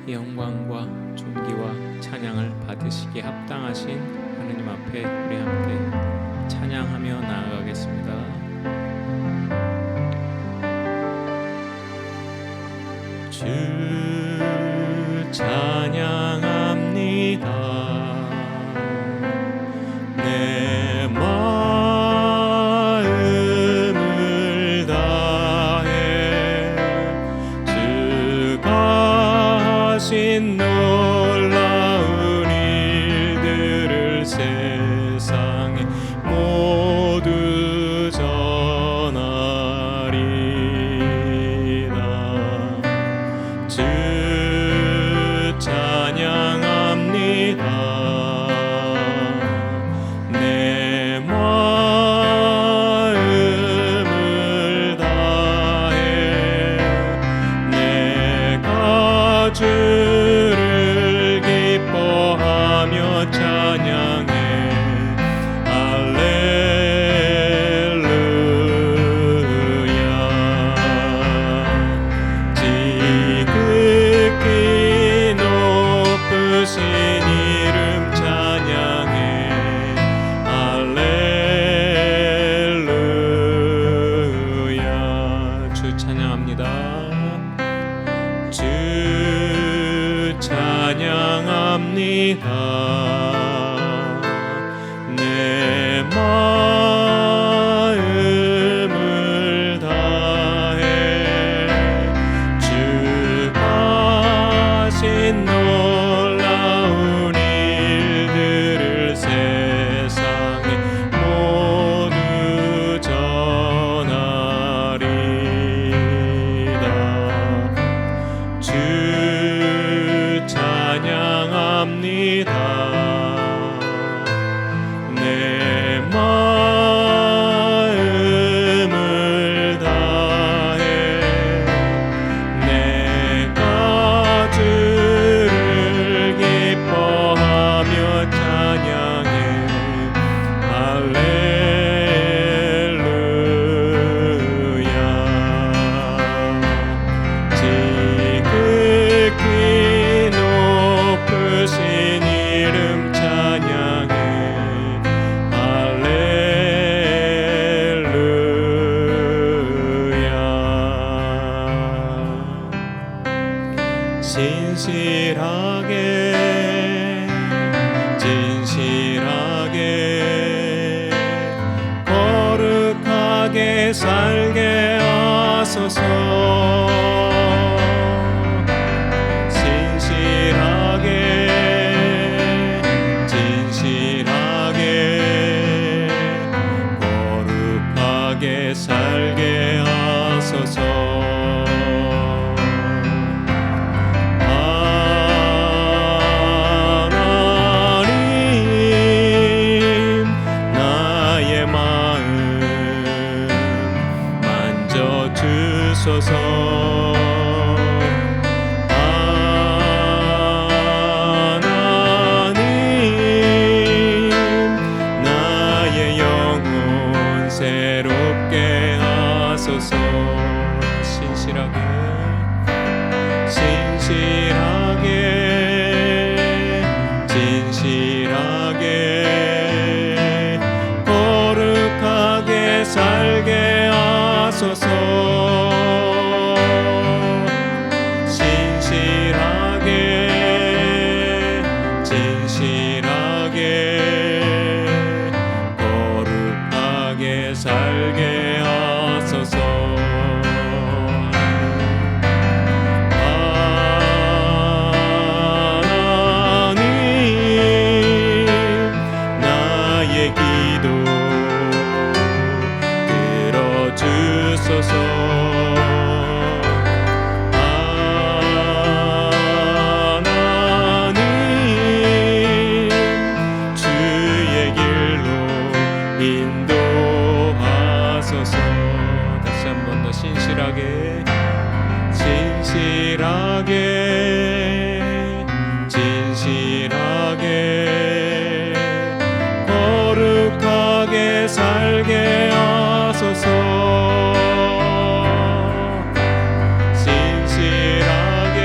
영광과 존귀와 찬양을 받으시기에 합당하신 하느님 앞에 우리 함께 찬양하며 나아가겠습니다. 주 찬양합니다. 내 마음을 다해 주가 하신 놀라운 일들을 세상에 모두 전하리이다. 주 찬양합니다. 내 마음을 다해 내가 주를 기뻐하며 찬양해. 신 이름 찬양해. 할렐루야. 주 찬양합니다. 주 찬양합니다. 내 마음을 다해 주가 하신 놀라운 일들을 세상에 모두 전하리이다. 주 찬양합니다. 내 마음을 다해 내가 주를 기뻐하며 찬양해. 할렐루야. 지극히 높으신 이름 찬양해. 할렐루야. 진실하게 진실하게 거룩하게 살게 하소서. 진실하게 진실하게 거룩하게 살게 하소서. 하나님 나의 마음 만져주소서. 하나님 나의 영혼 새롭게 하소서. 신실하게 진실하게 진실하게 거룩하게 살게 하소서. 진실하게 진실하게 거룩하게 살게 하소서. 하나님 나의 기도 들어주소서. 하나님 주의 길로 인도하소서. 다시 한 번 더 신실하게 진실하게 진실하게 거룩하게 살게 하소서. 진실하게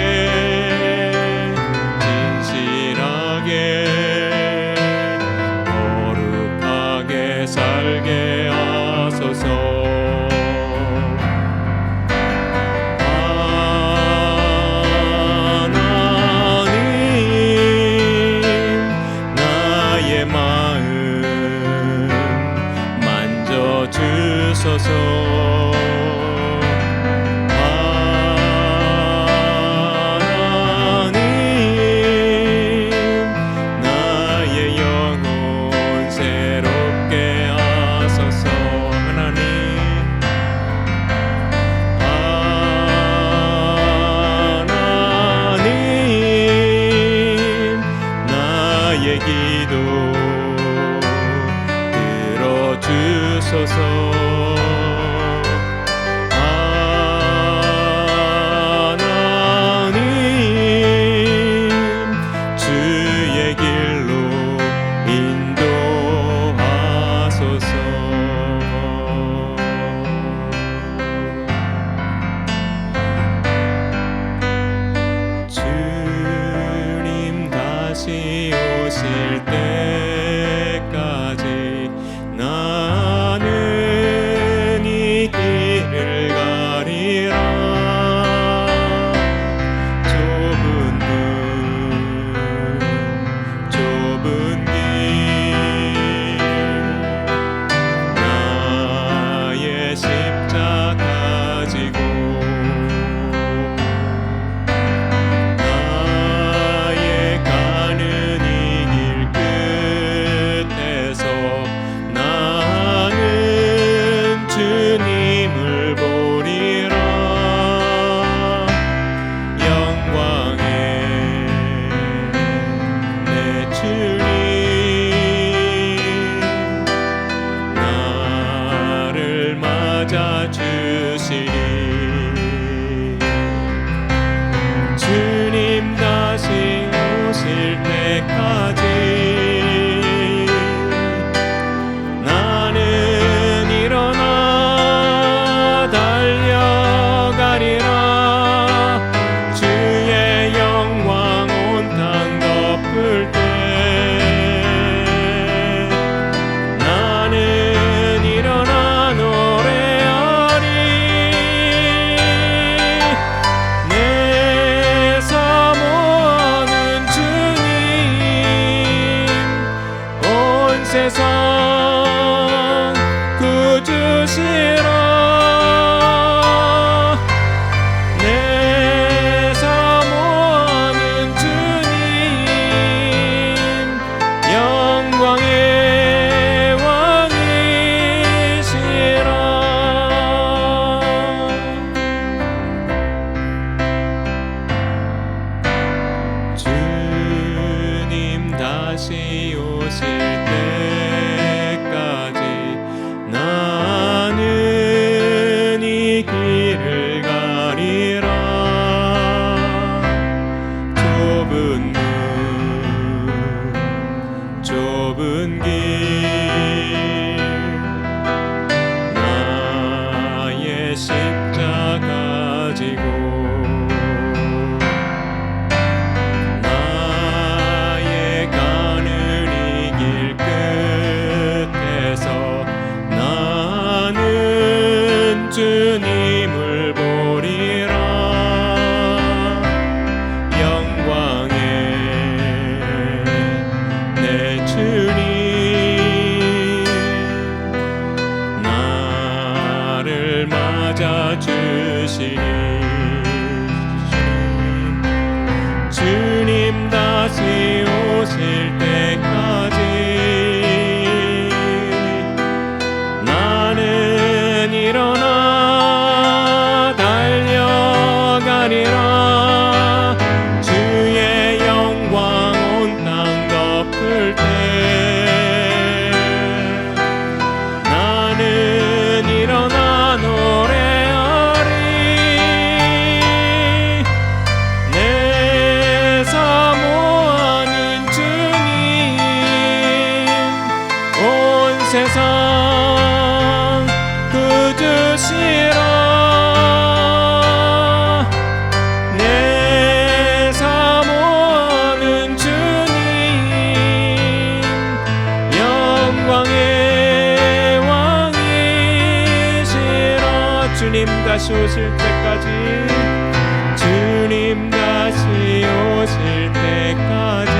오시리. 주님 다시 오실 때까지 나는 일어나 달려가리라. 주의 영광 온 땅 덮을 때 나는 일어나 노래하리. 내 사모하는 주님 온 세상 구주시라. 내 사모하는 주님 영광의 왕이시라. 주님 다시 오실 때까지 주님 다시 오실 때까지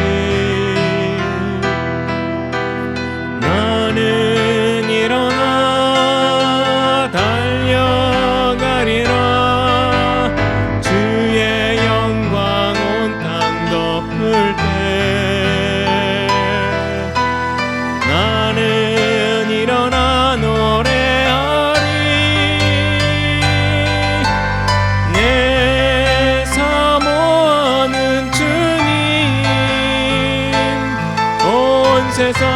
나는 일어나 달려가리라. 주의 영광 온 땅 덮을 때 나는 일어나 노래하리. 내 사모하는 주님 온 세상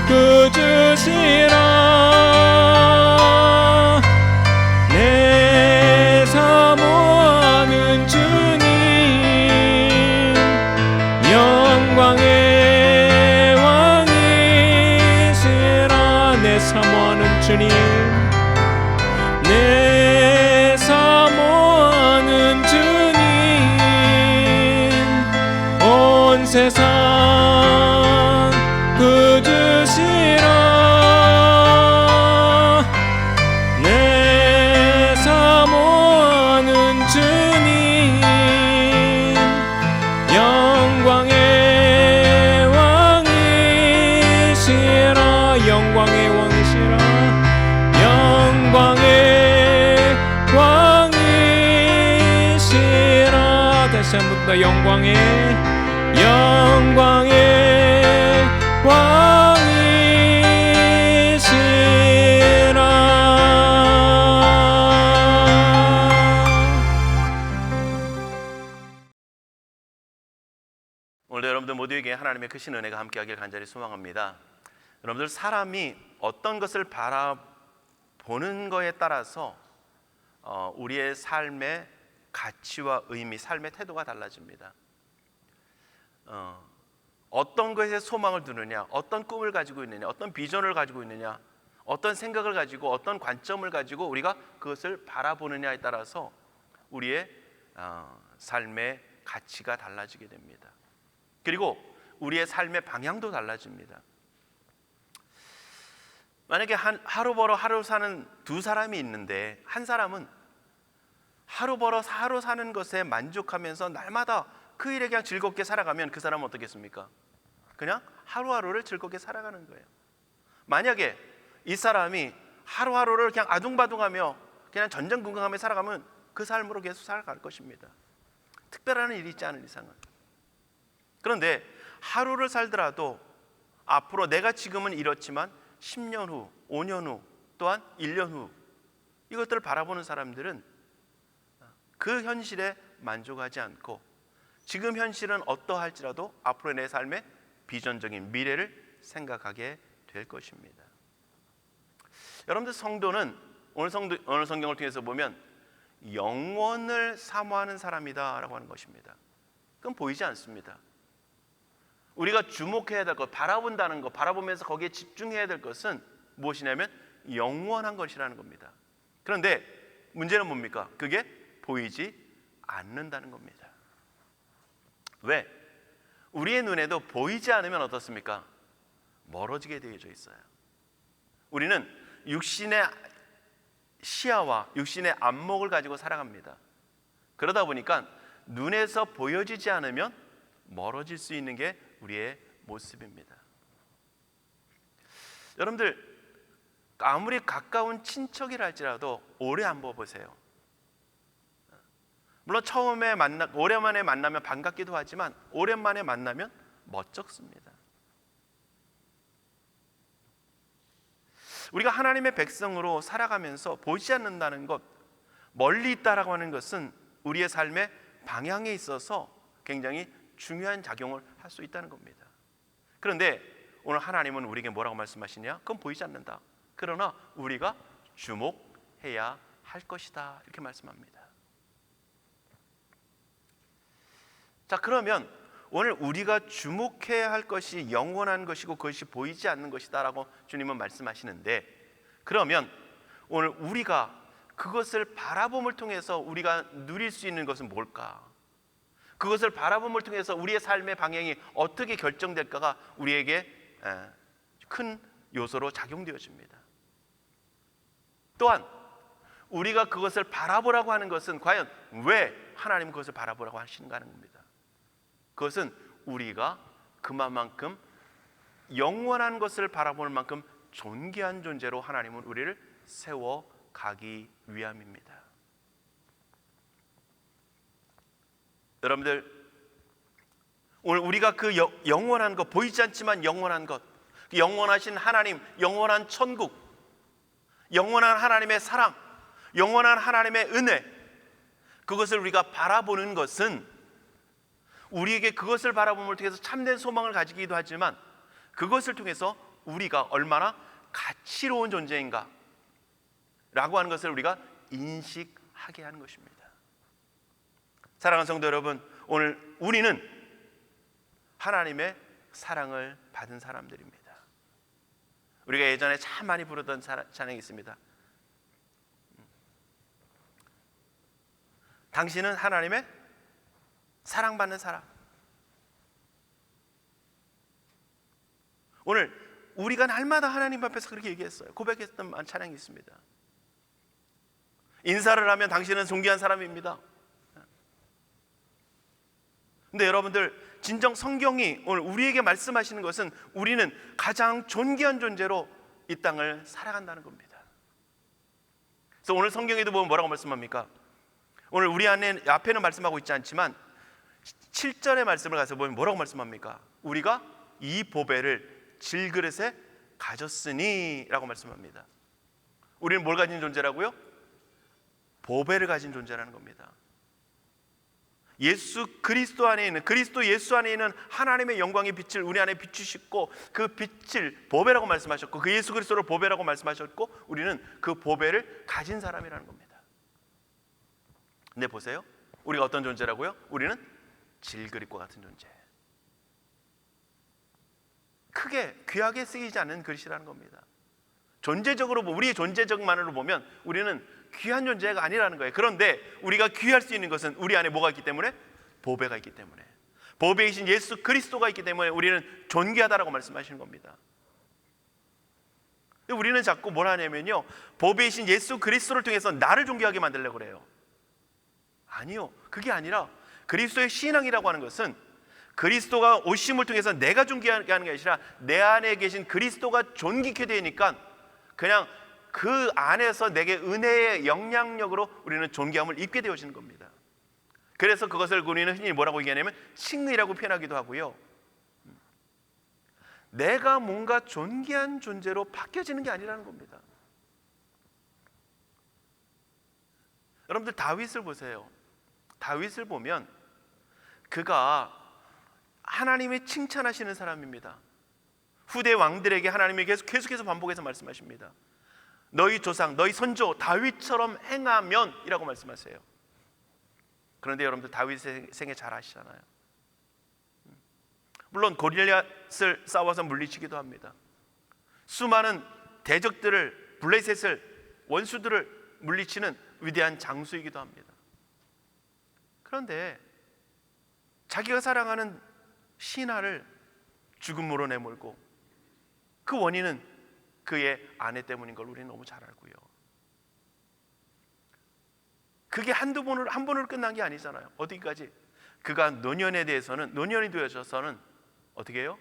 구주시라. 내 사모하는 주님 영광의 왕이시라. 내 사모하는 주님 내 사모하는 주님 온 세상 구주시라. 내 사모하는 주님 영광의 왕이시라. 영광의 왕이시라. 영광의 왕이시라. 다시 한 번 더 영광의 왕이시라. 오늘도 여러분들 모두에게 하나님의 크신 은혜가 함께하길 간절히 소망합니다. 여러분들 사람이 어떤 것을 바라보는 거에 따라서 우리의 삶의 가치와 의미, 삶의 태도가 달라집니다. 어떤 것에 소망을 두느냐, 어떤 꿈을 가지고 있느냐, 어떤 비전을 가지고 있느냐, 어떤 생각을 가지고 어떤 관점을 가지고 우리가 그것을 바라보느냐에 따라서 우리의 삶의 가치가 달라지게 됩니다. 그리고 우리의 삶의 방향도 달라집니다. 만약에 하루 벌어 하루 사는 두 사람이 있는데 한 사람은 하루 벌어 하루 사는 것에 만족하면서 날마다 그 일에 그냥 즐겁게 살아가면 그 사람은 어떻겠습니까? 그냥 하루하루를 즐겁게 살아가는 거예요. 만약에 이 사람이 하루하루를 그냥 아둥바둥하며 그냥 전전긍긍하며 살아가면 그 삶으로 계속 살아갈 것입니다. 특별한 일이 있지 않은 이상은. 그런데 하루를 살더라도 앞으로 내가 지금은 이렇지만 10년 후, 5년 후, 또한 1년 후 이것들을 바라보는 사람들은 그 현실에 만족하지 않고 지금 현실은 어떠할지라도 앞으로 내 삶의 비전적인 미래를 생각하게 될 것입니다. 여러분들 성도는 오늘 성경을 통해서 보면 영원을 사모하는 사람이다 라고 하는 것입니다. 그건 보이지 않습니다. 우리가 주목해야 될 것, 바라본다는 것, 바라보면서 거기에 집중해야 될 것은 무엇이냐면 영원한 것이라는 겁니다. 그런데 문제는 뭡니까? 그게 보이지 않는다는 겁니다. 왜? 우리의 눈에도 보이지 않으면 어떻습니까? 멀어지게 되어져 있어요. 우리는 육신의 시야와 육신의 안목을 가지고 살아갑니다. 그러다 보니까 눈에서 보여지지 않으면 멀어질 수 있는 게 우리의 모습입니다. 여러분들 아무리 가까운 친척이라 할지라도 오래 안 봐보세요. 물론 처음에 오랜만에 만나면 반갑기도 하지만 오랜만에 만나면 멋쩍습니다. 우리가 하나님의 백성으로 살아가면서 보이지 않는다는 것, 멀리 있다라고 하는 것은 우리의 삶의 방향에 있어서 굉장히 중요한 작용을 할 수 있다는 겁니다. 그런데 오늘 하나님은 우리에게 뭐라고 말씀하시냐? 그건 보이지 않는다. 그러나 우리가 주목해야 할 것이다, 이렇게 말씀합니다. 자, 그러면 오늘 우리가 주목해야 할 것이 영원한 것이고 그것이 보이지 않는 것이다 라고 주님은 말씀하시는데, 그러면 오늘 우리가 그것을 바라봄을 통해서 우리가 누릴 수 있는 것은 뭘까? 그것을 바라봄을 통해서 우리의 삶의 방향이 어떻게 결정될까가 우리에게 큰 요소로 작용되어집니다. 또한 우리가 그것을 바라보라고 하는 것은 과연 왜 하나님은 그것을 바라보라고 하시는가 하는 겁니다. 그것은 우리가 그만큼 영원한 것을 바라보는 만큼 존귀한 존재로 하나님은 우리를 세워가기 위함입니다. 여러분들, 오늘 우리가 그 영원한 것, 보이지 않지만 영원한 것, 그 영원하신 하나님, 영원한 천국, 영원한 하나님의 사랑, 영원한 하나님의 은혜, 그것을 우리가 바라보는 것은 우리에게 그것을 바라봄을 통해서 참된 소망을 가지기도 하지만 그것을 통해서 우리가 얼마나 가치로운 존재인가 라고 하는 것을 우리가 인식하게 하는 것입니다. 사랑하는 성도 여러분, 오늘 우리는 하나님의 사랑을 받은 사람들입니다. 우리가 예전에 참 많이 부르던 찬양이 있습니다. 당신은 하나님의 사랑받는 사람. 오늘 우리가 날마다 하나님 앞에서 그렇게 얘기했어요. 고백했던 찬양이 있습니다. 인사를 하면 당신은 존귀한 사람입니다. 근데 여러분들, 진정 성경이 오늘 우리에게 말씀하시는 것은 우리는 가장 존귀한 존재로 이 땅을 살아간다는 겁니다. 그래서 오늘 성경에도 보면 뭐라고 말씀합니까? 오늘 우리 앞에는 말씀하고 있지 않지만 7절의 말씀을 가서 보면 뭐라고 말씀합니까? 우리가 이 보배를 질그릇에 가졌으니 라고 말씀합니다. 우리는 뭘 가진 존재라고요? 보배를 가진 존재라는 겁니다. 예수 그리스도 안에 있는, 그리스도 예수 안에 있는 하나님의 영광의 빛을 우리 안에 비추시고 그 빛을 보배라고 말씀하셨고 그 예수 그리스도를 보배라고 말씀하셨고 우리는 그 보배를 가진 사람이라는 겁니다. 근데 보세요, 우리가 어떤 존재라고요? 우리는 질그릇과 같은 존재, 크게 귀하게 쓰이지 않는 그릇이라는 겁니다. 존재적으로, 우리의 존재적만으로 보면 우리는 귀한 존재가 아니라는 거예요. 그런데 우리가 귀할 수 있는 것은 우리 안에 뭐가 있기 때문에? 보배가 있기 때문에, 보배이신 예수 그리스도가 있기 때문에 우리는 존귀하다라고 말씀하시는 겁니다. 우리는 자꾸 뭘 하냐면요, 보배이신 예수 그리스도를 통해서 나를 존귀하게 만들려고 그래요. 아니요, 그게 아니라 그리스도의 신앙이라고 하는 것은 그리스도가 오심을 통해서 내가 존귀하게 하는 게 아니라 내 안에 계신 그리스도가 존귀케 되니까 그냥 그 안에서 내게 은혜의 영향력으로 우리는 존귀함을 입게 되어지는 겁니다. 그래서 그것을 우리는 흔히 뭐라고 얘기하냐면 칭의라고 표현하기도 하고요, 내가 뭔가 존귀한 존재로 바뀌어지는 게 아니라는 겁니다. 여러분들 다윗을 보세요. 다윗을 보면 그가 하나님이 칭찬하시는 사람입니다. 후대 왕들에게 하나님이 계속해서 반복해서 말씀하십니다. 너희 조상, 너희 선조 다윗처럼 행하면 이라고 말씀하세요. 그런데 여러분들 다윗의 생애 잘 아시잖아요. 물론 골리앗을 싸워서 물리치기도 합니다. 수많은 대적들을, 블레셋을, 원수들을 물리치는 위대한 장수이기도 합니다. 그런데 자기가 사랑하는 신하를 죽음으로 내몰고 그 원인은 그의 아내 때문인 걸 우리는 너무 잘 알고요. 그게 한 번으로 끝난 게 아니잖아요. 어디까지? 그가 노년이 되어져서는 어떻게 해요?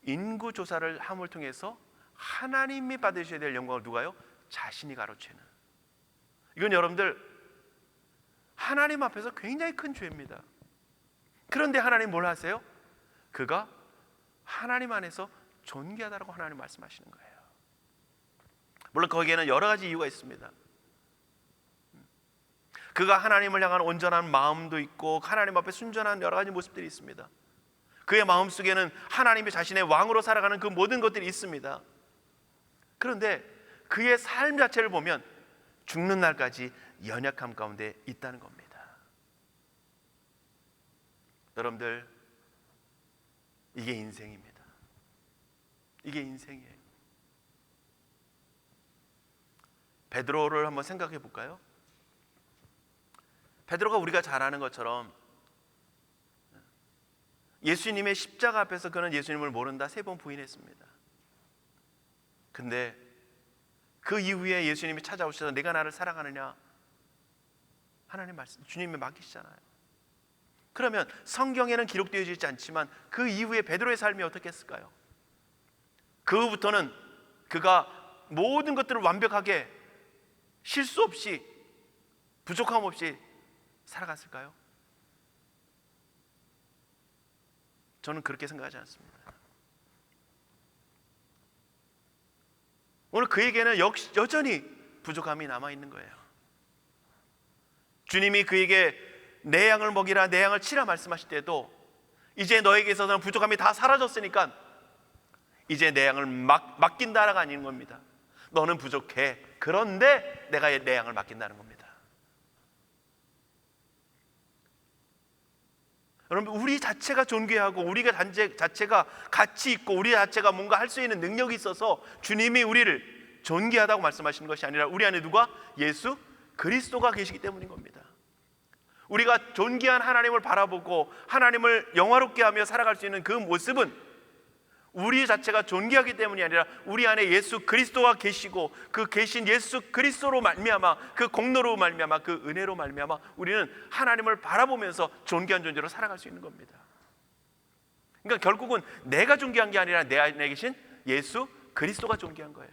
인구 조사를 함을 통해서 하나님이 받으셔야 될 영광을 누가요? 자신이 가로채는. 이건 여러분들 하나님 앞에서 굉장히 큰 죄입니다. 그런데 하나님 뭘 하세요? 그가 하나님 안에서 존귀하다라고 하나님 말씀하시는 거예요. 물론 거기에는 여러 가지 이유가 있습니다. 그가 하나님을 향한 온전한 마음도 있고 하나님 앞에 순전한 여러 가지 모습들이 있습니다. 그의 마음속에는 하나님이 자신의 왕으로 살아가는 그 모든 것들이 있습니다. 그런데 그의 삶 자체를 보면 죽는 날까지 연약함 가운데 있다는 겁니다. 여러분들, 이게 인생입니다. 이게 인생이에요. 베드로를 한번 생각해 볼까요? 베드로가 우리가 잘 아는 것처럼 예수님의 십자가 앞에서 그는 예수님을 모른다 3번 부인했습니다. 근데 그 이후에 예수님이 찾아오셔서 내가 나를 사랑하느냐, 하나님 말씀, 주님이 맡기시잖아요. 그러면 성경에는 기록되어 있지 않지만 그 이후에 베드로의 삶이 어떻겠을까요? 그 후부터는 그가 모든 것들을 완벽하게 실수 없이 부족함 없이 살아갔을까요? 저는 그렇게 생각하지 않습니다. 오늘 그에게는 여전히 부족함이 남아있는 거예요. 주님이 그에게 내 양을 먹이라, 내 양을 치라 말씀하실 때도 이제 너에게 있어서는 부족함이 다 사라졌으니까 이제 내 양을 맡긴다라가 아닌 겁니다. 너는 부족해. 그런데 내가 내 양을 맡긴다는 겁니다. 여러분, 우리 자체가 존귀하고 우리가 자체가 가치 있고 우리 자체가 뭔가 할 수 있는 능력이 있어서 주님이 우리를 존귀하다고 말씀하시는 것이 아니라 우리 안에 누가? 예수 그리스도가 계시기 때문인 겁니다. 우리가 존귀한 하나님을 바라보고 하나님을 영화롭게 하며 살아갈 수 있는 그 모습은 우리 자체가 존귀하기 때문이 아니라 우리 안에 예수 그리스도가 계시고 그 계신 예수 그리스도로 말미암아, 그 공로로 말미암아, 그 은혜로 말미암아 우리는 하나님을 바라보면서 존귀한 존재로 살아갈 수 있는 겁니다. 그러니까 결국은 내가 존귀한 게 아니라 내 안에 계신 예수 그리스도가 존귀한 거예요.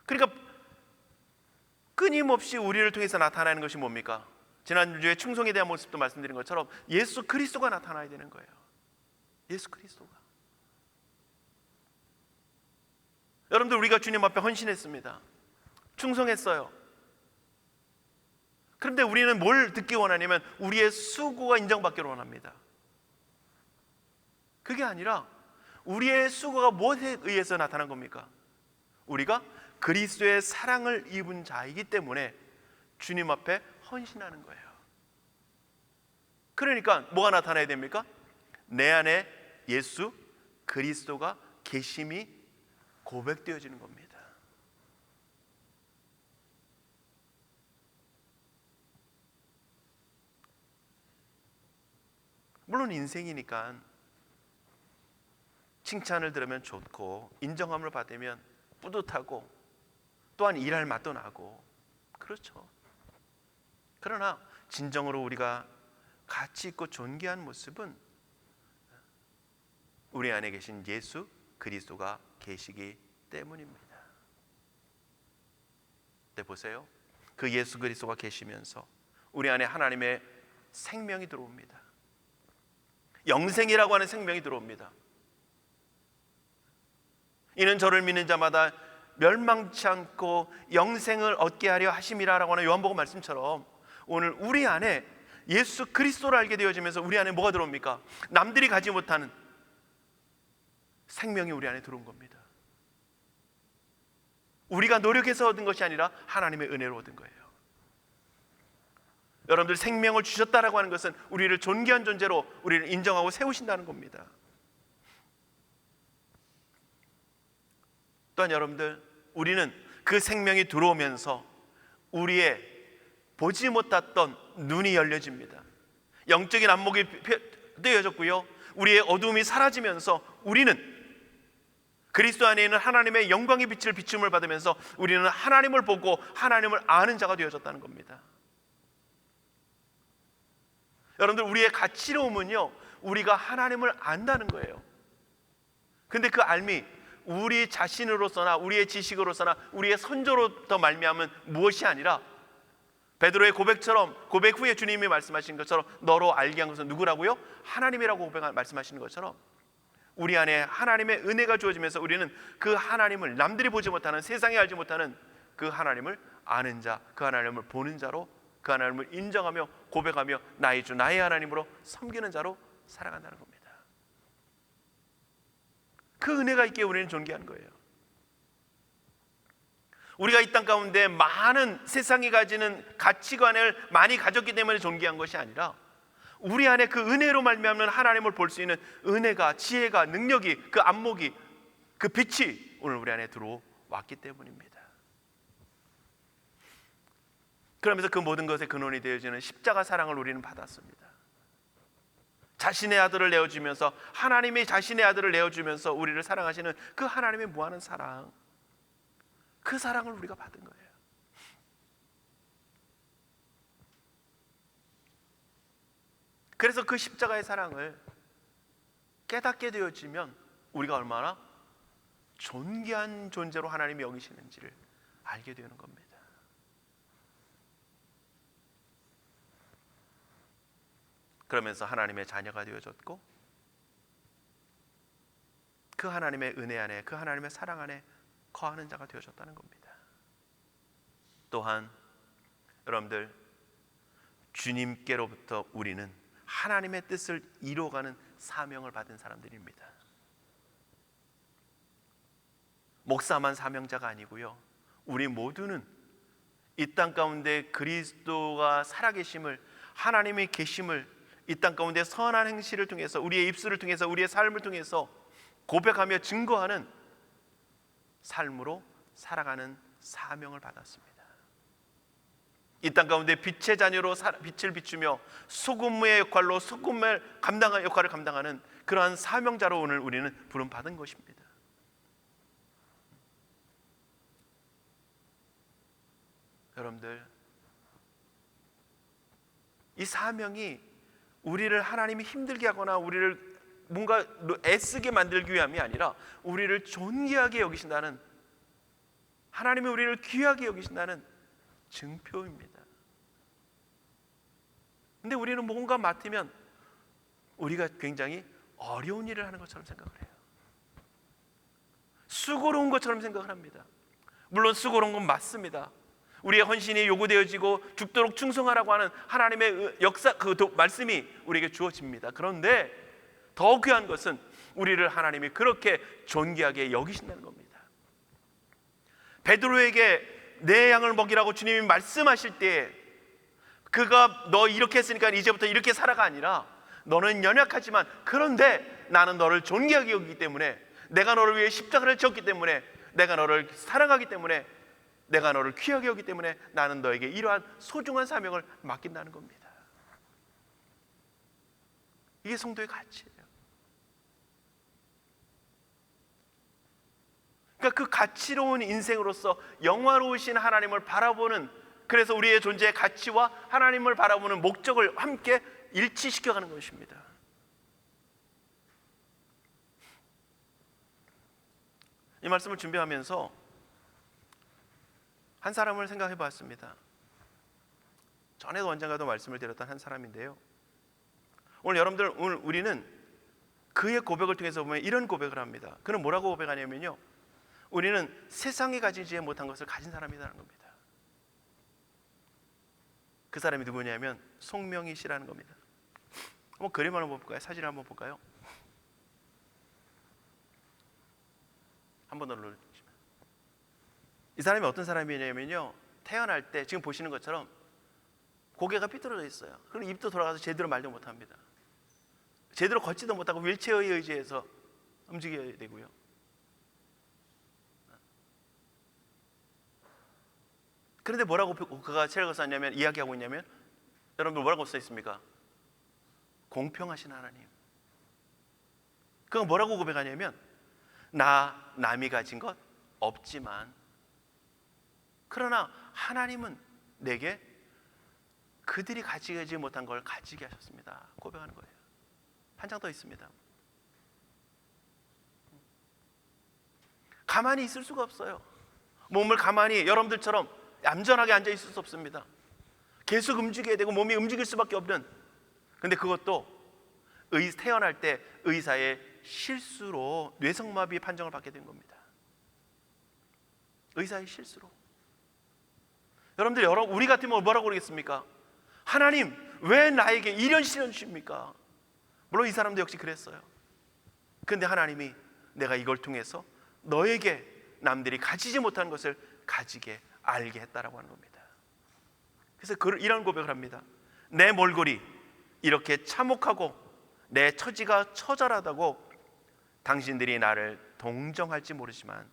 그러니까 끊임없이 우리를 통해서 나타나는 것이 뭡니까? 지난주에 충성에 대한 모습도 말씀드린 것처럼 예수 그리스도가 나타나야 되는 거예요. 예수 그리스도가. 여러분들, 우리가 주님 앞에 헌신했습니다. 충성했어요. 그런데 우리는 뭘 듣기 원하냐면 우리의 수고가 인정받기를 원합니다. 그게 아니라 우리의 수고가 무엇에 의해서 나타난 겁니까? 우리가 그리스도의 사랑을 입은 자이기 때문에 주님 앞에 헌신하는 거예요. 그러니까 뭐가 나타나야 됩니까? 내 안에 예수 그리스도가 계심이 고백되어지는 겁니다. 물론 인생이니까 칭찬을 들으면 좋고 인정함을 받으면 뿌듯하고 또한 일할 맛도 나고 그렇죠. 그러나 진정으로 우리가 가치 있고 존귀한 모습은 우리 안에 계신 예수 그리스도가 계시기 때문입니다. 네, 보세요. 그 예수 그리스도가 계시면서 우리 안에 하나님의 생명이 들어옵니다. 영생이라고 하는 생명이 들어옵니다. 이는 저를 믿는 자마다 멸망치 않고 영생을 얻게 하려 하심이라라고 하는 요한복음 말씀처럼 오늘 우리 안에 예수 그리스도를 알게 되어지면서 우리 안에 뭐가 들어옵니까? 남들이 가지 못하는 생명이 우리 안에 들어온 겁니다. 우리가 노력해서 얻은 것이 아니라 하나님의 은혜로 얻은 거예요. 여러분들, 생명을 주셨다라고 하는 것은 우리를 존귀한 존재로 우리를 인정하고 세우신다는 겁니다. 또한 여러분들, 우리는 그 생명이 들어오면서 우리의 보지 못했던 눈이 열려집니다. 영적인 안목이 떼어졌고요, 우리의 어두움이 사라지면서 우리는 그리스도 안에 있는 하나님의 영광의 빛을 비춤을 받으면서 우리는 하나님을 보고 하나님을 아는 자가 되어졌다는 겁니다. 여러분들, 우리의 가치로움은요, 우리가 하나님을 안다는 거예요. 근데 그 알미 우리 자신으로서나 우리의 지식으로서나 우리의 선조로 더 말미암은 무엇이 아니라 베드로의 고백 후에 주님이 말씀하신 것처럼 너로 알게 한 것은 누구라고요? 하나님이라고 말씀하시는 것처럼 우리 안에 하나님의 은혜가 주어지면서 우리는 그 하나님을 남들이 보지 못하는, 세상이 알지 못하는 그 하나님을 아는 자, 그 하나님을 보는 자로, 그 하나님을 인정하며 고백하며 나의 주 나의 하나님으로 섬기는 자로 살아간다는 겁니다. 그 은혜가 있기에 우리는 존귀한 거예요. 우리가 이 땅 가운데 많은 세상이 가지는 가치관을 많이 가졌기 때문에 존귀한 것이 아니라 우리 안에 그 은혜로 말미암는 하나님을 볼 수 있는 은혜가, 지혜가, 능력이, 그 안목이, 그 빛이 오늘 우리 안에 들어왔기 때문입니다. 그러면서 그 모든 것의 근원이 되어지는 십자가 사랑을 우리는 받았습니다. 자신의 아들을 내어주면서, 하나님이 자신의 아들을 내어주면서 우리를 사랑하시는 그 하나님의 무한한 사랑, 그 사랑을 우리가 받은 거예요. 그래서 그 십자가의 사랑을 깨닫게 되어지면 우리가 얼마나 존귀한 존재로 하나님이 여기시는지를 알게 되는 겁니다. 그러면서 하나님의 자녀가 되어졌고 그 하나님의 은혜 안에, 그 하나님의 사랑 안에 거하는 자가 되어졌다는 겁니다. 또한 여러분들, 주님께로부터 우리는 하나님의 뜻을 이루어가는 사명을 받은 사람들입니다. 목사만 사명자가 아니고요, 우리 모두는 이 땅 가운데 그리스도가 살아계심을, 하나님의 계심을 이 땅 가운데 선한 행실을 통해서, 우리의 입술을 통해서, 우리의 삶을 통해서 고백하며 증거하는 삶으로 살아가는 사명을 받았습니다. 이 땅 가운데 빛의 자녀로 빛을 비추며 소금의 역할로 소금을 감당한 역할을 감당하는 그러한 사명자로 오늘 우리는 부름받은 것입니다. 여러분들, 이 사명이 우리를 하나님이 힘들게 하거나 우리를 뭔가 애쓰게 만들기 위함이 아니라 우리를 존귀하게 여기신다는, 하나님이 우리를 귀하게 여기신다는 증표입니다. 근데 우리는 뭔가 맡으면 우리가 굉장히 어려운 일을 하는 것처럼 생각을 해요. 수고로운 것처럼 생각을 합니다. 물론 수고로운 건 맞습니다. 우리의 헌신이 요구되어지고 죽도록 충성하라고 하는 하나님의 역사, 그 말씀이 우리에게 주어집니다. 그런데 더 귀한 것은 우리를 하나님이 그렇게 존귀하게 여기신다는 겁니다. 베드로에게 내 양을 먹이라고 주님이 말씀하실 때 그가 너 이렇게 했으니까 이제부터 이렇게 살아가 아니라 너는 연약하지만 그런데 나는 너를 존귀하게 여기기 때문에, 내가 너를 위해 십자가를 졌기 때문에, 내가 너를 사랑하기 때문에, 내가 너를 귀하게 여기기 때문에 나는 너에게 이러한 소중한 사명을 맡긴다는 겁니다. 이게 성도의 가치예요. 그러니까 그 가치로운 인생으로서 영화로우신 하나님을 바라보는, 그래서 우리의 존재의 가치와 하나님을 바라보는 목적을 함께 일치시켜가는 것입니다. 이 말씀을 준비하면서 한 사람을 생각해 봤습니다. 전에도 언젠가도 말씀을 드렸던 한 사람인데요, 오늘 우리는 그의 고백을 통해서 보면 이런 고백을 합니다. 그는 뭐라고 고백하냐면요, 우리는 세상이 가지지 못한 것을 가진 사람이라는 겁니다. 그 사람이 누구냐면 송명희 씨라는 겁니다. 한번 그림을 한번 볼까요? 사진을 한번 볼까요? 한번 눌러주시면, 이 사람이 어떤 사람이냐면요, 태어날 때 지금 보시는 것처럼 고개가 삐뚤어져 있어요. 그리고 입도 돌아가서 제대로 말도 못합니다. 제대로 걷지도 못하고 휠체어에 의지해서 움직여야 되고요. 그런데 뭐라고 그가 책을 썼냐면, 이야기하고 있냐면, 여러분들 뭐라고 써 있습니까? 공평하신 하나님. 그가 뭐라고 고백하냐면, 남이 가진 것 없지만 그러나 하나님은 내게 그들이 가지지 못한 걸 가지게 하셨습니다. 고백하는 거예요. 한 장 더 있습니다. 가만히 있을 수가 없어요. 몸을 가만히 여러분들처럼 얌전하게 앉아 있을 수 없습니다. 계속 움직여야 되고 몸이 움직일 수밖에 없는, 근데 그것도 태어날 때 의사의 실수로 뇌성마비 판정을 받게 된 겁니다. 의사의 실수로. 여러분들, 우리 같으면 뭐라고 그러겠습니까? 하나님, 왜 나에게 이런 시련 주십니까? 물론 이 사람도 역시 그랬어요. 근데 하나님이 내가 이걸 통해서 너에게 남들이 가지지 못한 것을 가지게 알게 했다라고 하는 겁니다. 그래서 이런 고백을 합니다. 내 몰골이 이렇게 참혹하고 내 처지가 처절하다고 당신들이 나를 동정할지 모르지만,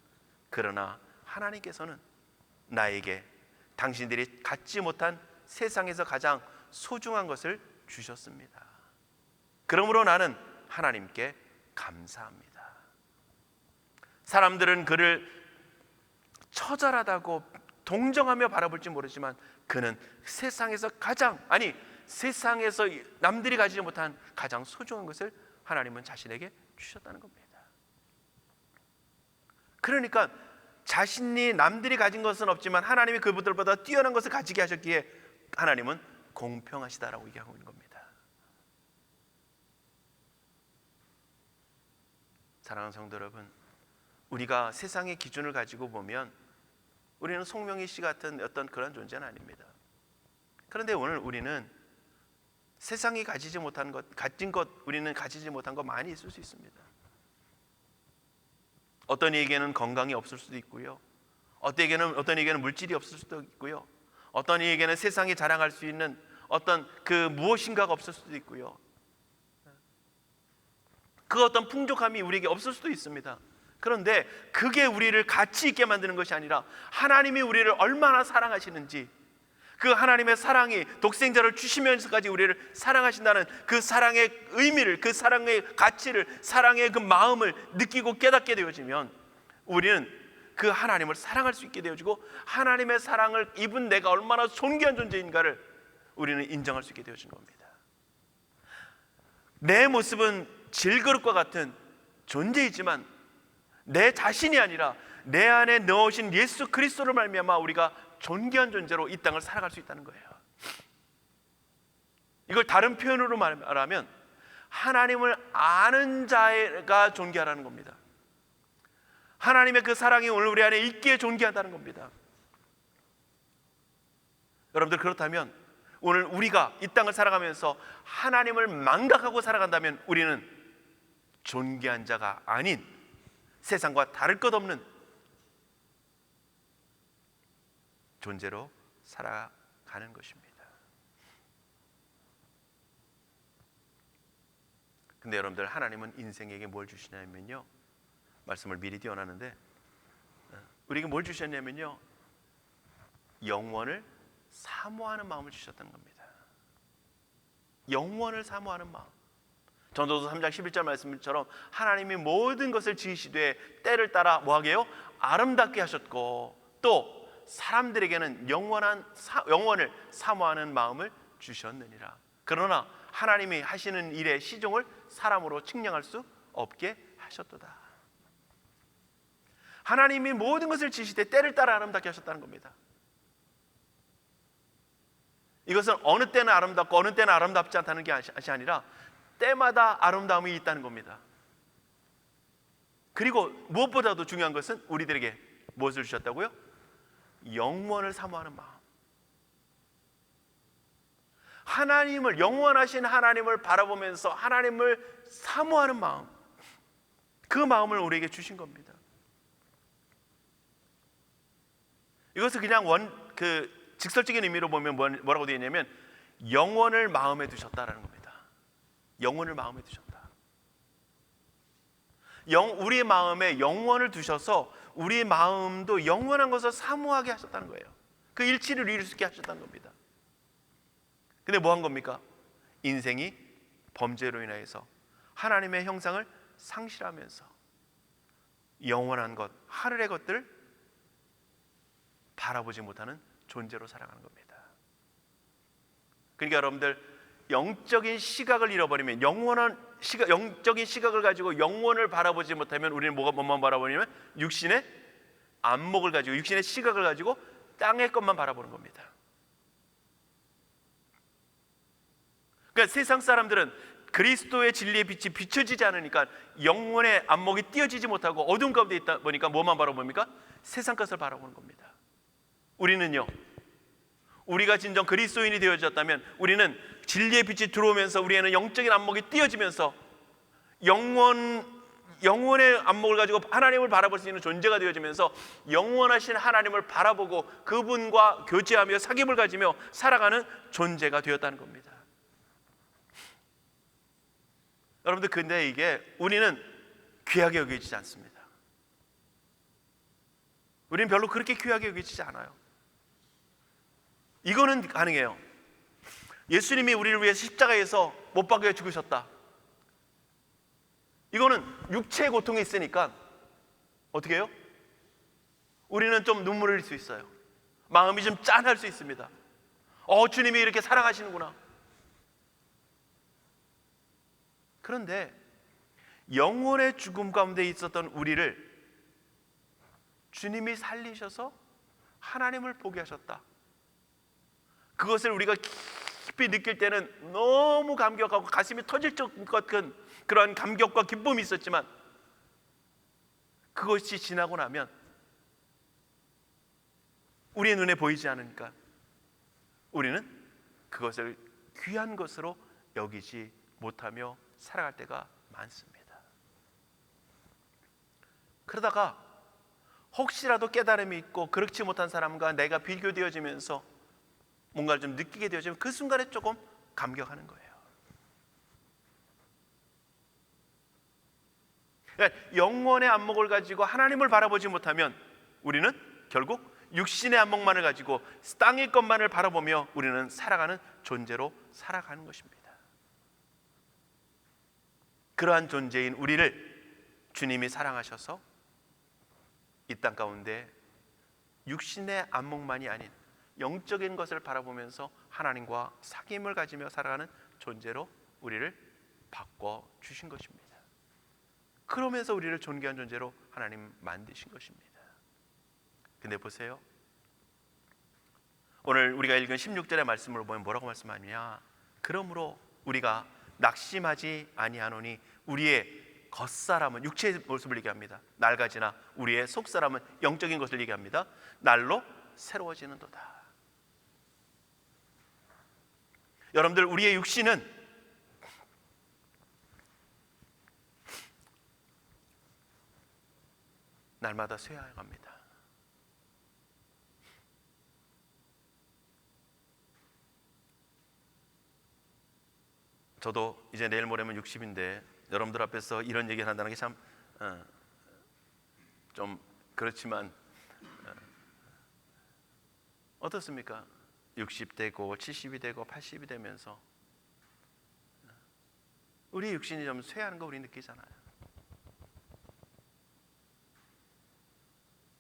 그러나 하나님께서는 나에게 당신들이 갖지 못한 세상에서 가장 소중한 것을 주셨습니다. 그러므로 나는 하나님께 감사합니다. 사람들은 그를 처절하다고 동정하며 바라볼지 모르지만, 그는 세상에서 세상에서 남들이 가지지 못한 가장 소중한 것을 하나님은 자신에게 주셨다는 겁니다. 그러니까 자신이 남들이 가진 것은 없지만 하나님이 그분들보다 뛰어난 것을 가지게 하셨기에 하나님은 공평하시다라고 얘기하고 있는 겁니다. 사랑하는 성도 여러분, 우리가 세상의 기준을 가지고 보면 우리는 송명희 씨 같은 어떤 그런 존재는 아닙니다. 그런데 오늘 우리는 세상이 가진 것 우리는 가지지 못한 것 많이 있을 수 있습니다. 어떤 이에게는 건강이 없을 수도 있고요, 어떤 이에게는 물질이 없을 수도 있고요, 어떤 이에게는 세상이 자랑할 수 있는 어떤 그 무엇인가가 없을 수도 있고요, 그 어떤 풍족함이 우리에게 없을 수도 있습니다. 그런데 그게 우리를 가치 있게 만드는 것이 아니라 하나님이 우리를 얼마나 사랑하시는지, 그 하나님의 사랑이 독생자를 주시면서까지 우리를 사랑하신다는 그 사랑의 의미를, 그 사랑의 가치를, 사랑의 그 마음을 느끼고 깨닫게 되어지면 우리는 그 하나님을 사랑할 수 있게 되어지고, 하나님의 사랑을 입은 내가 얼마나 존귀한 존재인가를 우리는 인정할 수 있게 되어지는 겁니다. 내 모습은 질그릇과 같은 존재이지만 내 자신이 아니라 내 안에 넣으신 예수 그리스도를 말미암아 우리가 존귀한 존재로 이 땅을 살아갈 수 있다는 거예요. 이걸 다른 표현으로 말하면 하나님을 아는 자가 존귀하라는 겁니다. 하나님의 그 사랑이 오늘 우리 안에 있기에 존귀하다는 겁니다. 여러분들, 그렇다면 오늘 우리가 이 땅을 살아가면서 하나님을 망각하고 살아간다면 우리는 존귀한 자가 아닌 세상과 다를 것 없는 존재로 살아가는 것입니다. 근데 여러분들, 하나님은 인생에게 뭘 주시냐면요, 말씀을 미리 띄워놨는데 우리에게 뭘 주셨냐면요, 영원을 사모하는 마음을 주셨다는 겁니다. 영원을 사모하는 마음. 전도서 3장 11절 말씀처럼 하나님이 모든 것을 지으시되 때를 따라 뭐하게요? 아름답게 하셨고, 또 사람들에게는 영원을 사모하는 마음을 주셨느니라. 그러나 하나님이 하시는 일의 시종을 사람으로 측량할 수 없게 하셨도다. 하나님이 모든 것을 지으시되 때를 따라 아름답게 하셨다는 겁니다. 이것은 어느 때는 아름답고 어느 때는 아름답지 않다는 것이 아니라 때마다 아름다움이 있다는 겁니다. 그리고 무엇보다도 중요한 것은 우리들에게 무엇을 주셨다고요? 영원을 사모하는 마음. 하나님을, 영원하신 하나님을 바라보면서 하나님을 사모하는 마음, 그 마음을 우리에게 주신 겁니다. 이것을 그냥 직설적인 의미로 보면 뭐라고 되어 있냐면 영원을 마음에 두셨다라는 겁니다. 영원을 마음에 두셨다. 우리의 마음에 영원을 두셔서 우리의 마음도 영원한 것을 사모하게 하셨다는 거예요. 그 일치를 이룰 수 있게 하셨다는 겁니다. 근데 뭐 한 겁니까? 인생이 범죄로 인하여서 하나님의 형상을 상실하면서 영원한 것, 하늘의 것들을 바라보지 못하는 존재로 살아가는 겁니다. 그러니까 여러분들, 영적인 시각을 잃어버리면, 영적인 시각을 가지고 영원을 바라보지 못하면 우리는 뭐만 바라보냐면 육신의 안목을 가지고, 육신의 시각을 가지고 땅의 것만 바라보는 겁니다. 그러니까 세상 사람들은 그리스도의 진리의 빛이 비춰지지 않으니까 영혼의 안목이 띄어지지 못하고 어두운 가운데 있다 보니까 뭐만 바라봅니까? 세상 것을 바라보는 겁니다. 우리는요, 우리가 진정 그리스도인이 되어졌다면 우리는 진리의 빛이 들어오면서 우리에는 영적인 안목이 띄어지면서 영혼의 안목을 가지고 하나님을 바라볼 수 있는 존재가 되어지면서 영원하신 하나님을 바라보고 그분과 교제하며 사귐을 가지며 살아가는 존재가 되었다는 겁니다. 여러분들, 근데 이게 우리는 귀하게 여겨지지 않습니다. 우리는 별로 그렇게 귀하게 여겨지지 않아요. 이거는 가능해요. 예수님이 우리를 위해 십자가에서 못 박혀 죽으셨다. 이거는 육체의 고통이 있으니까 어떻게 해요? 우리는 좀 눈물을 흘릴 수 있어요. 마음이 좀 짠할 수 있습니다. 주님이 이렇게 사랑하시는구나. 그런데 영혼의 죽음 가운데 있었던 우리를 주님이 살리셔서 하나님을 보게 하셨다. 그것을 우리가 깊이 느낄 때는 너무 감격하고 가슴이 터질 것 같은 그러한 감격과 기쁨이 있었지만, 그것이 지나고 나면 우리의 눈에 보이지 않으니까 우리는 그것을 귀한 것으로 여기지 못하며 살아갈 때가 많습니다. 그러다가 혹시라도 깨달음이 있고 그렇지 못한 사람과 내가 비교되어지면서 뭔가를 좀 느끼게 되어지면 그 순간에 조금 감격하는 거예요. 그러니까 영혼의 안목을 가지고 하나님을 바라보지 못하면 우리는 결국 육신의 안목만을 가지고 땅의 것만을 바라보며 우리는 살아가는 존재로 살아가는 것입니다. 그러한 존재인 우리를 주님이 사랑하셔서 이 땅 가운데 육신의 안목만이 아닌 영적인 것을 바라보면서 하나님과 사귐을 가지며 살아가는 존재로 우리를 바꿔주신 것입니다. 그러면서 우리를 존귀한 존재로 하나님 만드신 것입니다. 근데 보세요, 오늘 우리가 읽은 16절의 말씀을 보면 뭐라고 말씀하느냐? 그러므로 우리가 낙심하지 아니하노니 우리의 겉사람은 육체의 모습을 얘기합니다. 낡아지나 우리의 속사람은 영적인 것을 얘기합니다. 날로 새로워지는도다. 여러분들, 우리의 육신은 날마다 쇠하여갑니다. 저도 이제 내일 모레면 60인데 여러분들 앞에서 이런 얘기를 한다는 게 참 좀 그렇지만 어떻습니까? 60 되고 70이 되고 80이 되면서 우리 육신이 좀 쇠하는 거 우리 느끼잖아요.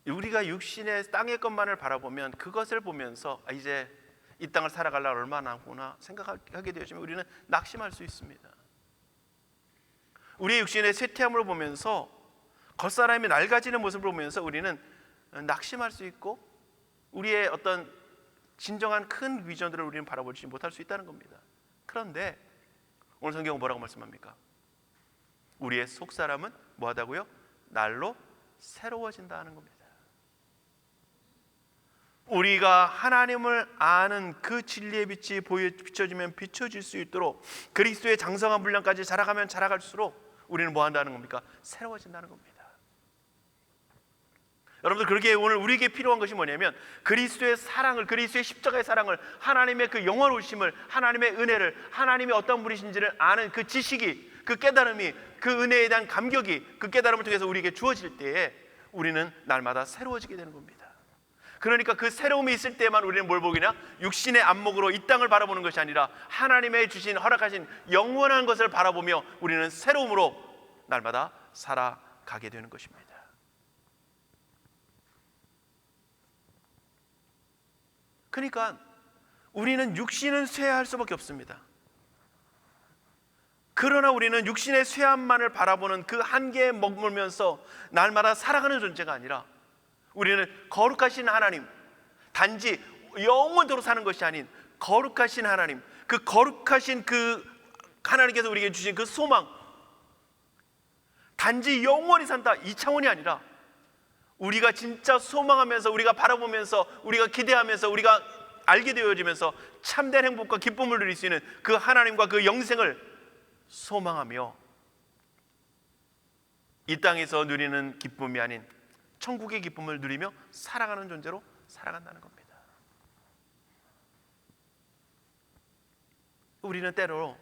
우리가 육신의 땅의 것만을 바라보면 그것을 보면서 이제 이 땅을 살아가려면 얼마나 남구나 생각하게 되어지면 우리는 낙심할 수 있습니다. 우리의 육신의 쇠퇴함을 보면서 겉사람이 낡아지는 모습을 보면서 우리는 낙심할 수 있고 우리의 어떤 진정한 큰 비전들을 우리는 바라보지 못할 수 있다는 겁니다. 그런데 오늘 성경은 뭐라고 말씀합니까? 우리의 속사람은 뭐하다고요? 날로 새로워진다 하는 겁니다. 우리가 하나님을 아는 그 진리의 빛이 비춰지면 비춰질 수 있도록 그리스도의 장성한 분량까지 자라가면 자라갈수록 우리는 뭐 한다는 겁니까? 새로워진다는 겁니다. 여러분들, 그러기에 오늘 우리에게 필요한 것이 뭐냐면 그리스도의 사랑을, 그리스도의 십자가의 사랑을, 하나님의 그 영원하심을, 하나님의 은혜를, 하나님이 어떤 분이신지를 아는 그 지식이, 그 깨달음이, 그 은혜에 대한 감격이 그 깨달음을 통해서 우리에게 주어질 때에 우리는 날마다 새로워지게 되는 겁니다. 그러니까 그 새로움이 있을 때만 우리는 뭘 보기냐? 육신의 안목으로 이 땅을 바라보는 것이 아니라 하나님의 주신, 허락하신 영원한 것을 바라보며 우리는 새로움으로 날마다 살아가게 되는 것입니다. 그러니까 우리는 육신은 쇠할 수밖에 없습니다. 그러나 우리는 육신의 쇠함만을 바라보는 그 한계에 머물면서 날마다 살아가는 존재가 아니라 우리는 거룩하신 하나님, 단지 영원토록 사는 것이 아닌 거룩하신 하나님, 그 거룩하신 그 하나님께서 우리에게 주신 그 소망, 단지 영원히 산다 이 차원이 아니라 우리가 진짜 소망하면서, 우리가 바라보면서, 우리가 기대하면서, 우리가 알게 되어지면서 참된 행복과 기쁨을 누릴 수 있는 그 하나님과 그 영생을 소망하며 이 땅에서 누리는 기쁨이 아닌 천국의 기쁨을 누리며 살아가는 존재로 살아간다는 겁니다. 우리는 때로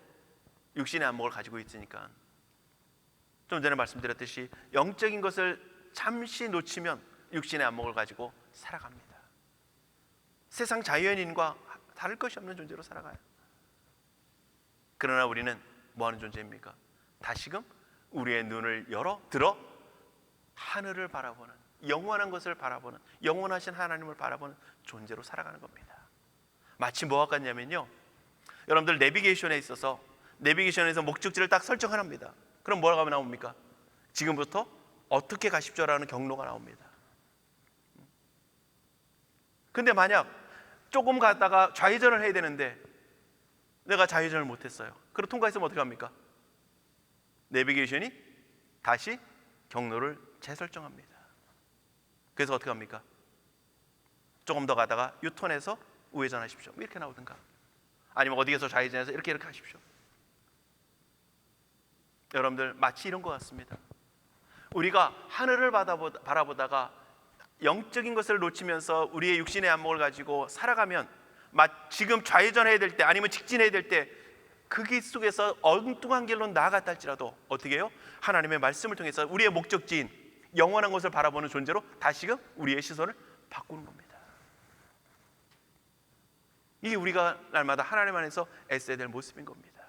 육신의 안목을 가지고 있으니까 좀 전에 말씀드렸듯이 영적인 것을 잠시 놓치면 육신의 안목을 가지고 살아갑니다. 세상 자연인과 다를 것이 없는 존재로 살아가요. 그러나 우리는 뭐하는 존재입니까? 다시금 우리의 눈을 들어 하늘을 바라보는, 영원한 것을 바라보는, 영원하신 하나님을 바라보는 존재로 살아가는 겁니다. 마치 뭐와 같냐면요, 여러분들 내비게이션에 있어서 내비게이션에서 목적지를 딱 설정합니다. 그럼 뭐라고 하면 나옵니까? 지금부터 어떻게 가십시오라는 경로가 나옵니다. 근데 만약 조금 가다가 좌회전을 해야 되는데 내가 좌회전을 못했어요. 그럼 통과했으면 어떻게 합니까? 내비게이션이 다시 경로를 재설정합니다. 그래서 어떻게 합니까? 조금 더 가다가 유턴해서 우회전하십시오, 이렇게 나오든가, 아니면 어디에서 좌회전해서 이렇게 하십시오. 여러분들 마치 이런 것 같습니다. 우리가 하늘을 바라보다가 영적인 것을 놓치면서 우리의 육신의 안목을 가지고 살아가면 지금 좌회전해야 될 때 아니면 직진해야 될 때 그 길 속에서 엉뚱한 길로 나아갔다 할지라도 어떻게 해요? 하나님의 말씀을 통해서 우리의 목적지인 영원한 것을 바라보는 존재로 다시금 우리의 시선을 바꾸는 겁니다. 이게 우리가 날마다 하나님 안에서 애써야 될 모습인 겁니다.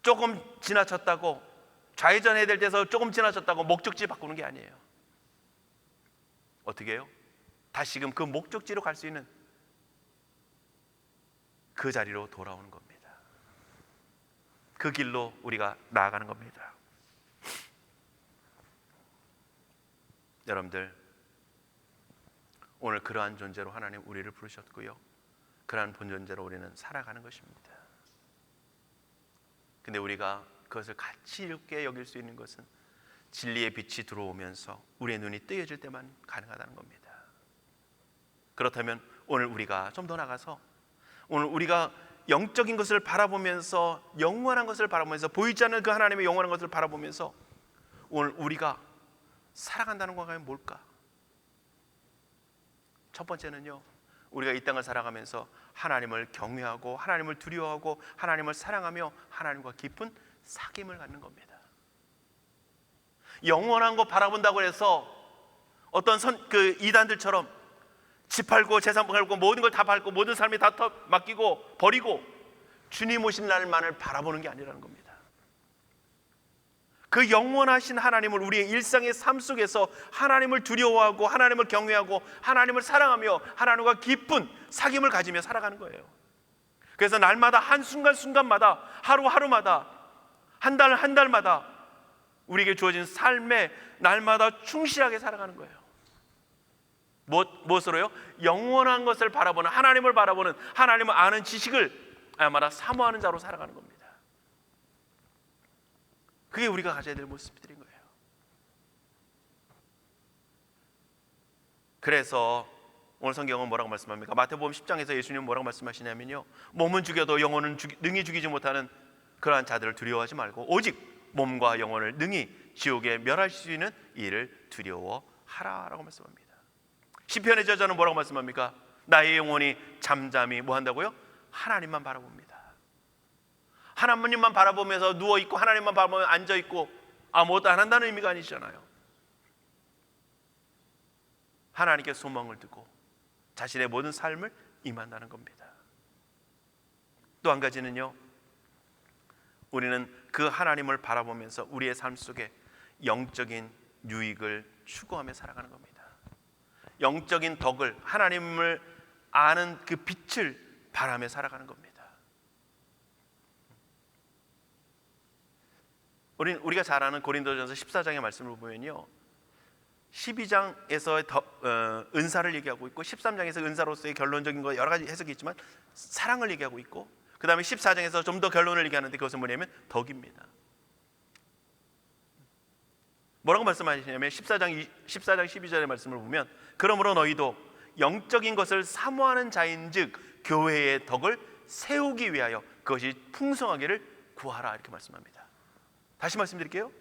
조금 지나쳤다고, 좌회전해야 될 때서 조금 지나쳤다고 목적지 바꾸는 게 아니에요. 어떻게 해요? 다시금 그 목적지로 갈 수 있는 그 자리로 돌아오는 겁니다. 그 길로 우리가 나아가는 겁니다. 여러분들, 오늘 그러한 존재로 하나님 우리를 부르셨고요, 그러한 본존재로 우리는 살아가는 것입니다. 근데 우리가 그것을 가치 있게 여길 수 있는 것은 진리의 빛이 들어오면서 우리의 눈이 뜨여질 때만 가능하다는 겁니다. 그렇다면 오늘 우리가 좀 더 나가서, 오늘 우리가 영적인 것을 바라보면서, 영원한 것을 바라보면서, 보이지 않는 그 하나님의 영원한 것을 바라보면서 오늘 우리가 살아간다는 건 과연 뭘까? 첫 번째는요, 우리가 이 땅을 살아가면서 하나님을 경외하고 하나님을 두려워하고 하나님을 사랑하며 하나님과 깊은 사귐을 갖는 겁니다. 영원한 거 바라본다고 해서 어떤 이단들처럼 집 팔고 재산 팔고 모든 걸 다 팔고 모든 삶이 다 맡기고 버리고 주님 오신 날만을 바라보는 게 아니라는 겁니다. 그 영원하신 하나님을 우리의 일상의 삶 속에서 하나님을 두려워하고 하나님을 경외하고 하나님을 사랑하며 하나님과 깊은 사귐을 가지며 살아가는 거예요. 그래서 날마다 한순간순간마다, 하루하루마다, 한 달마다 우리에게 주어진 삶에 날마다 충실하게 살아가는 거예요. 무엇으로요? 영원한 것을 바라보는, 하나님을 바라보는, 하나님을 아는 지식을 아마다 사모하는 자로 살아가는 겁니다. 그게 우리가 가져야 될 모습들인 거예요. 그래서 오늘 성경은 뭐라고 말씀합니까? 마태복음 10장에서 예수님은 뭐라고 말씀하시냐면요, 몸은 죽여도 영혼은 능히 죽이지 못하는 그러한 자들을 두려워하지 말고 오직 몸과 영혼을 능히 지옥에 멸할 수 있는 이를 두려워하라라고 말씀합니다. 시편의 저자는 뭐라고 말씀합니까? 나의 영혼이 잠잠히 뭐 한다고요? 하나님만 바라봅니다. 하나님만 바라보면서 누워있고 하나님만 바라보며 앉아있고 아무것도 안 한다는 의미가 아니잖아요. 하나님께 소망을 두고 자신의 모든 삶을 임한다는 겁니다. 또 한 가지는요, 우리는 그 하나님을 바라보면서 우리의 삶 속에 영적인 유익을 추구하며 살아가는 겁니다. 영적인 덕을, 하나님을 아는 그 빛을 바라며 살아가는 겁니다. 우리가 잘 아는 고린도전서 14장의 말씀을 보면요, 12장에서 은사를 얘기하고 있고 13장에서 은사로서의 결론적인 거 여러 가지 해석이 있지만 사랑을 얘기하고 있고, 그 다음에 14장에서 좀 더 결론을 얘기하는데 그것은 뭐냐면 덕입니다. 뭐라고 말씀하시냐면 14장 12절의 말씀을 보면, 그러므로 너희도 영적인 것을 사모하는 자인즉 교회의 덕을 세우기 위하여 그것이 풍성하기를 구하라, 이렇게 말씀합니다. 다시 말씀드릴게요.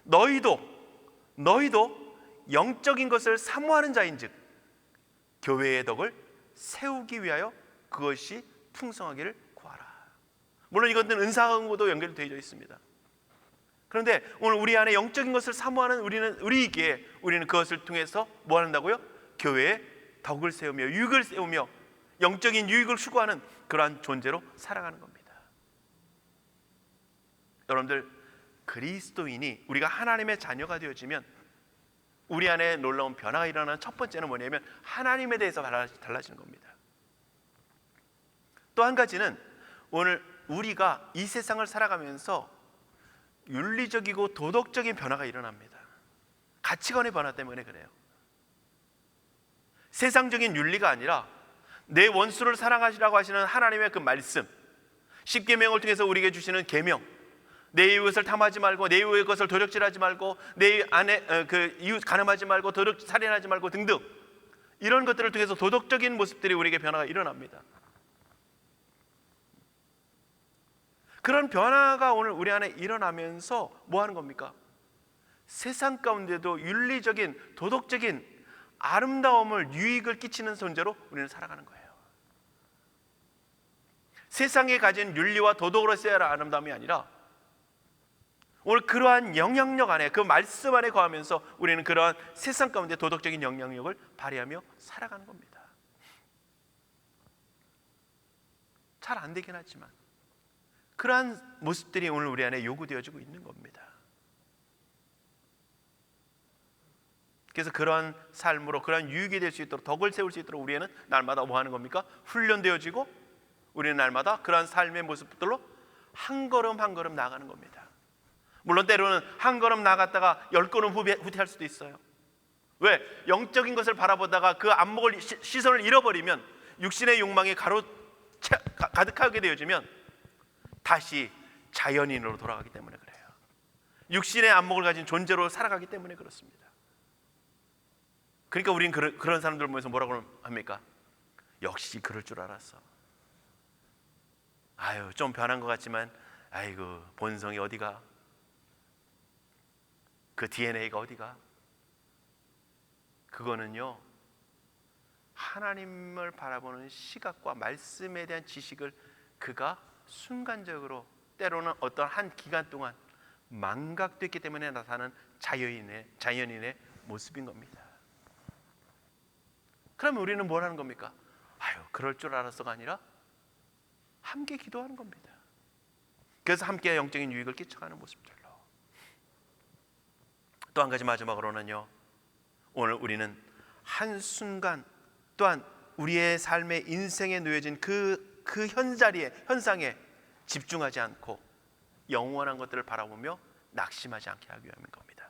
너희도 영적인 것을 사모하는 자인즉 교회의 덕을 세우기 위하여 그것이 풍성하기를 구하라. 물론 이것은 은사하고도 연결되어 있습니다. 그런데 오늘 우리 안에 영적인 것을 사모하는 우리는 그것을 통해서 뭐 한다고요? 교회의 덕을 세우며 유익을 세우며 영적인 유익을 추구하는 그러한 존재로 살아가는 겁니다. 여러분들, 그리스도인이, 우리가 하나님의 자녀가 되어지면 우리 안에 놀라운 변화가 일어나는 첫 번째는 뭐냐면 하나님에 대해서 달라지는 겁니다. 또 한 가지는 오늘 우리가 이 세상을 살아가면서 윤리적이고 도덕적인 변화가 일어납니다. 가치관의 변화 때문에 그래요. 세상적인 윤리가 아니라 내 원수를 사랑하시라고 하시는 하나님의 그 말씀, 십계명을 통해서 우리에게 주시는 계명, 내 이웃을 탐하지 말고, 내 이웃의 것을 도적질하지 말고, 내 아내 그 이웃 간음하지 말고, 살인하지 말고 등등, 이런 것들을 통해서 도덕적인 모습들이 우리에게 변화가 일어납니다. 그런 변화가 오늘 우리 안에 일어나면서 뭐 하는 겁니까? 세상 가운데도 윤리적인 도덕적인 아름다움을, 유익을 끼치는 존재로 우리는 살아가는 거예요. 세상에 가진 윤리와 도덕으로서의 아름다움이 아니라 오늘 그러한 영향력 안에, 그 말씀 안에 거하면서 우리는 그러한 세상 가운데 도덕적인 영향력을 발휘하며 살아가는 겁니다. 잘 안 되긴 하지만 그러한 모습들이 오늘 우리 안에 요구되어지고 있는 겁니다. 그래서 그러한 삶으로, 그러한 유익이 될 수 있도록, 덕을 세울 수 있도록 우리는 날마다 뭐 하는 겁니까? 훈련되어지고 우리는 날마다 그러한 삶의 모습들로 한 걸음 한 걸음 나아가는 겁니다. 물론 때로는 한 걸음 나갔다가 10걸음 후퇴할 수도 있어요. 왜? 영적인 것을 바라보다가 그 안목을, 시선을 잃어버리면 육신의 욕망이 가득하게 되어지면 다시 자연인으로 돌아가기 때문에 그래요. 육신의 안목을 가진 존재로 살아가기 때문에 그렇습니다. 그러니까 우리는 그런 사람들 보면서 뭐라고 합니까? 역시 그럴 줄 알았어. 아유, 좀 변한 것 같지만 아이고, 본성이 어디가? 그 DNA가 어디가? 그거는요, 하나님을 바라보는 시각과 말씀에 대한 지식을 그가 순간적으로, 때로는 어떤 한 기간 동안 망각됐기 때문에 나타나는 자연인의 모습인 겁니다. 그러면 우리는 뭘 하는 겁니까? 아유, 그럴 줄 알았어가 아니라 함께 기도하는 겁니다. 그래서 함께 영적인 유익을 끼쳐가는 모습들로. 또 한 가지 마지막으로는요, 오늘 우리는 한순간 또한 우리의 삶의 인생에 놓여진 그 현상에 집중하지 않고 영원한 것들을 바라보며 낙심하지 않게 하기 위함인 겁니다.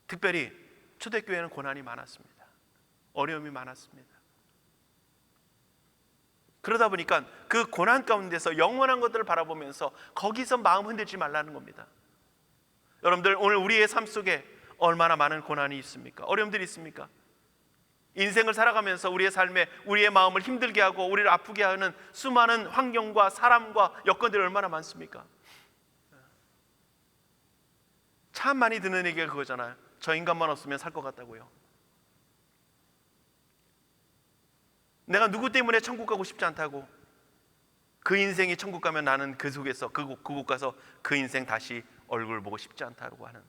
특별히 초대교회는 고난이 많았습니다. 어려움이 많았습니다. 그러다 보니까 그 고난 가운데서 영원한 것들을 바라보면서 거기서 마음 흔들지 말라는 겁니다. 여러분들, 오늘 우리의 삶 속에 얼마나 많은 고난이 있습니까? 어려움들이 있습니까? 인생을 살아가면서 우리의 삶에 우리의 마음을 힘들게 하고 우리를 아프게 하는 수많은 환경과 사람과 여건들이 얼마나 많습니까? 참 많이 듣는 얘기가 그거잖아요. 저 인간만 없으면 살 것 같다고요. 내가 누구 때문에 천국 가고 싶지 않다고. 그 인생이 천국 가면 나는 그 속에서 그곳 가서 그 인생 다시 얼굴 보고 싶지 않다고 하는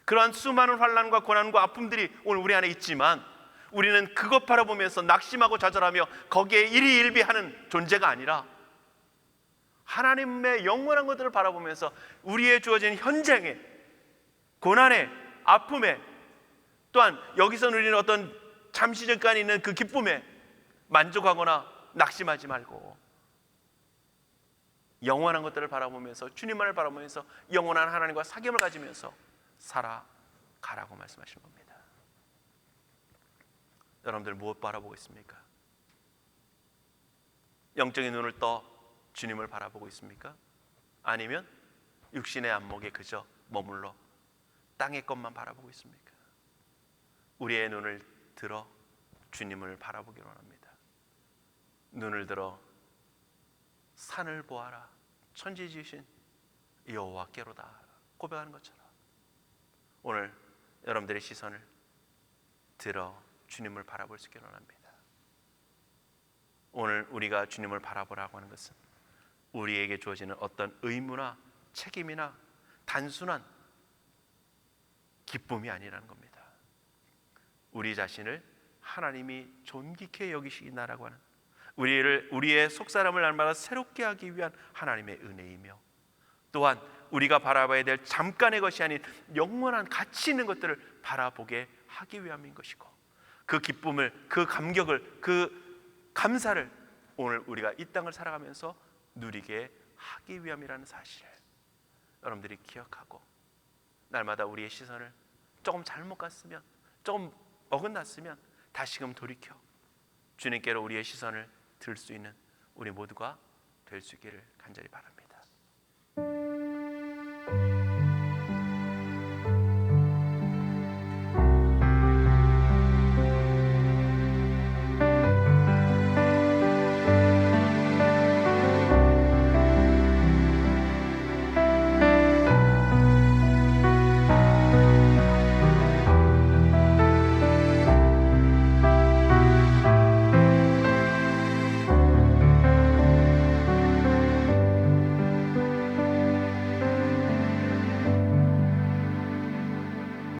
그러한 수많은 환난과 고난과 아픔들이 오늘 우리 안에 있지만, 우리는 그것 바라보면서 낙심하고 좌절하며 거기에 일희일비하는 존재가 아니라 하나님의 영원한 것들을 바라보면서 우리의 주어진 현장에, 고난에, 아픔에, 또한 여기서 누리는 어떤 잠시 잠깐 있는 그 기쁨에 만족하거나 낙심하지 말고 영원한 것들을 바라보면서 주님만을 바라보면서 영원한 하나님과 사귐을 가지면서 살아가라고 말씀하시는 겁니다. 여러분들 무엇 바라보고 있습니까? 영적인 눈을 떠 주님을 바라보고 있습니까? 아니면 육신의 안목에 그저 머물러 땅의 것만 바라보고 있습니까? 우리의 눈을 들어 주님을 바라보기를 원합니다. 눈을 들어 산을 보아라, 천지 지으신 여호와께로다 고백하는 것처럼 오늘 여러분들의 시선을 들어 주님을 바라볼 수 있기를 원합니다. 오늘 우리가 주님을 바라보라고 하는 것은 우리에게 주어지는 어떤 의무나 책임이나 단순한 기쁨이 아니라는 겁니다. 우리 자신을 하나님이 존귀케 여기시나라고 하는 우리의 속사람을 날마다 새롭게 하기 위한 하나님의 은혜이며, 또한 우리가 바라봐야 될 잠깐의 것이 아닌 영원한 가치 있는 것들을 바라보게 하기 위함인 것이고, 그 기쁨을, 그 감격을, 그 감사를 오늘 우리가 이 땅을 살아가면서 누리게 하기 위함이라는 사실을 여러분들이 기억하고, 날마다 우리의 시선을 조금 잘못 갔으면, 조금 어긋났으면 다시금 돌이켜 주님께로 우리의 시선을 들 수 있는 우리 모두가 될 수 있기를 간절히 바랍니다.